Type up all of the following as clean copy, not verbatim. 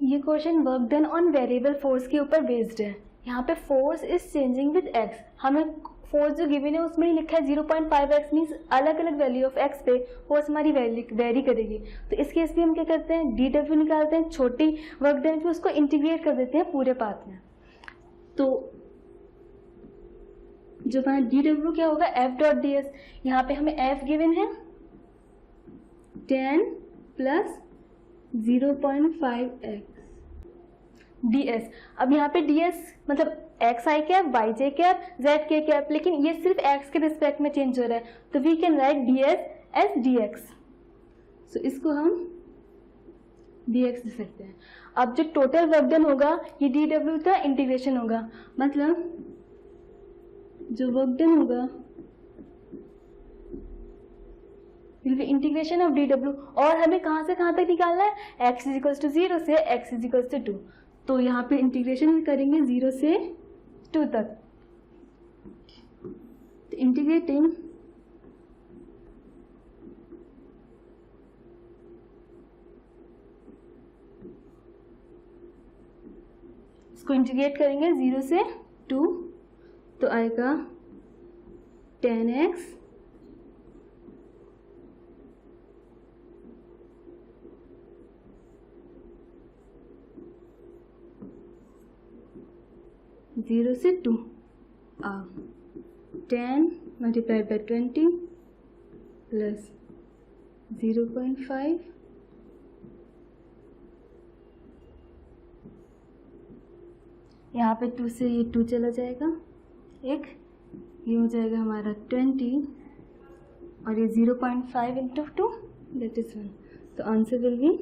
ये question work done on variable force के ऊपर बेस्ड है। यहाँ पे force is changing with x, हमें फोर्स जो गिवन है उसमें ही लिखा है 0.5x, मीन्स अलग अलग वैल्यू ऑफ एक्स पे फोर्स हमारी वेरी करेगी। तो इस केस में हम क्या करते हैं, डी डब्ल्यू निकालते हैं, छोटी वर्क डन पे उसको इंटीग्रेट कर देते हैं पूरे पाथ में। तो जो हमारा डी डब्ल्यू क्या होगा, एफ डॉट डी एस। यहाँ पे हमें एफ गिवन है 10 प्लस 0.5x ds। अब यहाँ पे ds मतलब एक्स आई कैप, वाई जे कैप, जेड के कैप, लेकिन ये सिर्फ एक्स के रिस्पेक्ट में चेंज हो रहा है, तो we can write ds as dx। So इसको हम dx लिख सकते हैं। अब जो टोटल वर्क डन होगा ये dw का इंटीग्रेशन होगा, मतलब जो वर्क डन होगा इंटीग्रेशन ऑफ dw। और हमें कहाँ से कहाँ तक निकालना है, x इज इक्वल्स टू 0 से x इज इक्वल्स टू 2। तो यहाँ पे इंटीग्रेशन करेंगे 0 से 2 तक। तो इंटीग्रेटिंग इसको इंटीग्रेट करेंगे 0 से 2, तो आएगा 10x जीरो से 2 10 मल्टीप्लाइड बाई 20 प्लस 0.5 यहाँ पे 2 से ये 2 चला जाएगा, एक ये हो जाएगा हमारा 20 और ये 0.5 इंटू 2 दैट इज 1। तो आंसर विल बी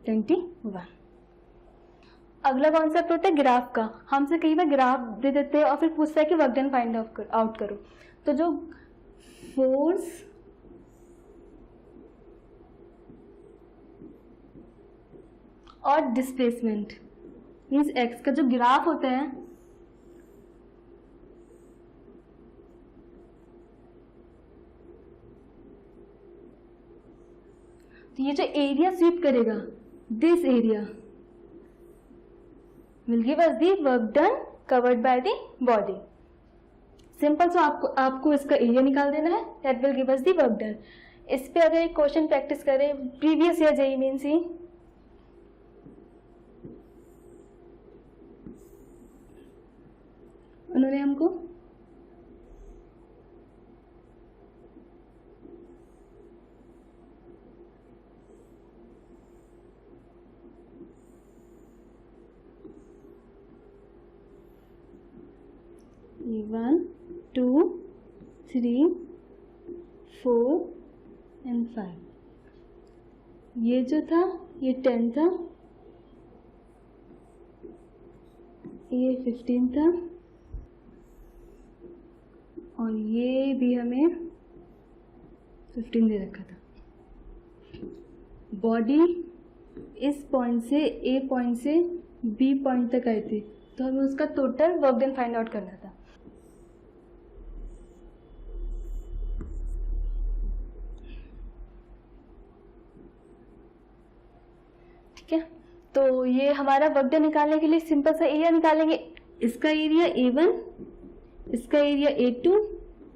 21। अगला कॉन्सेप्ट होता है ग्राफ का। हमसे कई बार ग्राफ दे देते हैं और फिर पूछता है कि वर्क डन फाइंड आउट करो। तो जो फोर्स और डिस्प्लेसमेंट मीन्स एक्स का जो ग्राफ होता है, तो ये जो एरिया स्वीप करेगा, this area will give us the work done covered by the body। Simple. So आपको इसका एरिया निकाल देना है, that will give us the work done। इस पे अगर एक क्वेश्चन प्रैक्टिस करें प्रीवियस ईयर जेईई मेंस ही, उन्होंने हमको ये 1 2 3 4 एंड 5, ये जो था ये 10 था, ये 15 था और ये भी हमें 15 दे रखा था। बॉडी इस पॉइंट से ए पॉइंट से बी पॉइंट तक आई थी, तो हमें उसका total work done find out करना था। ठीक है, तो ये हमारा वर्क डन निकालने के लिए सिंपल सा एरिया निकालेंगे। इसका एरिया A1, इसका एरिया A2,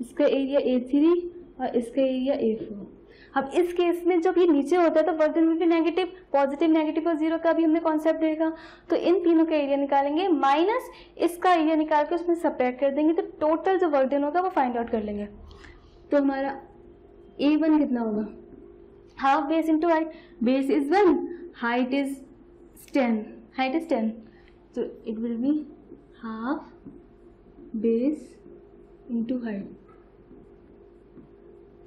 इसका एरिया A3 और इसका एरिया A4। अब इस केस में जब ये नीचे होता है तो work done will be negative, positive, negative और जीरो का भी हमने कॉन्सेप्ट देखा। तो इन तीनों का एरिया निकालेंगे माइनस इसका एरिया निकाल के उसमें सबट्रैक्ट कर देंगे, तो टोटल जो वर्क डन होगा वो फाइंड आउट कर लेंगे। तो हमारा A1 कितना होगा, half base into height, base is 1, height is 10, so it will be half base into height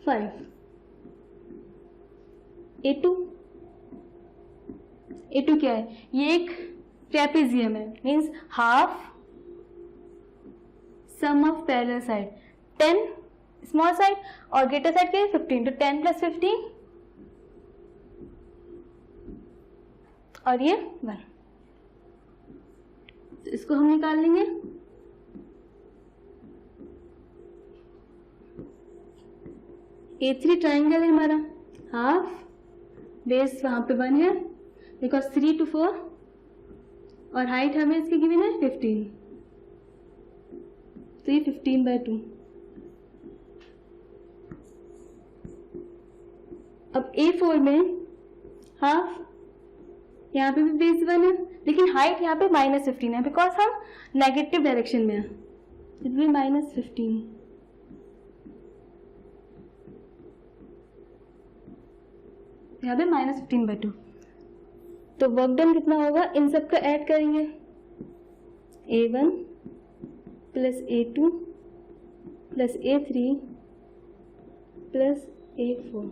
5। A2 क्या है, ये एक ट्रेपेजियम है, means half sum of parallel side 10 small side और ग्रेटर साइड क्या है 15, तो 10 प्लस 15 और ये 1। तो इसको हम निकाल लेंगे। A3 ट्राइंगल है हमारा, हाफ बेस वहां पे 1 है, बिकॉज 3 to 4 और हाइट हमें इसकी गिवन है 15, तो ये 15/2। अब A4 में हाफ, यहाँ पे भी बेस 1 है, लेकिन हाइट यहाँ पे -15 है बिकॉज हम नेगेटिव डायरेक्शन में है, इट विल -15। यहाँ पे -15/2। तो वर्क डन कितना होगा, इन सब का ऐड करेंगे, A1 plus A2 plus A3 plus A4।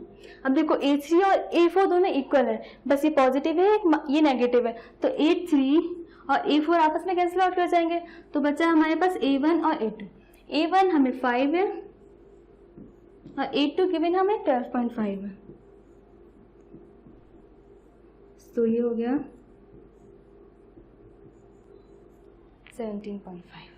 अब देखो A3 और A4 दोनों इक्वल है, बस ये पॉजिटिव है, ये नेगेटिव है, तो A3 और A4 आपस में कैंसिल आउट कर जाएंगे, तो बचा हमारे पास A1 और A2। A1 हमें 5 है और A2 गिवन हमें 12.5 है, तो ये हो गया 17.5।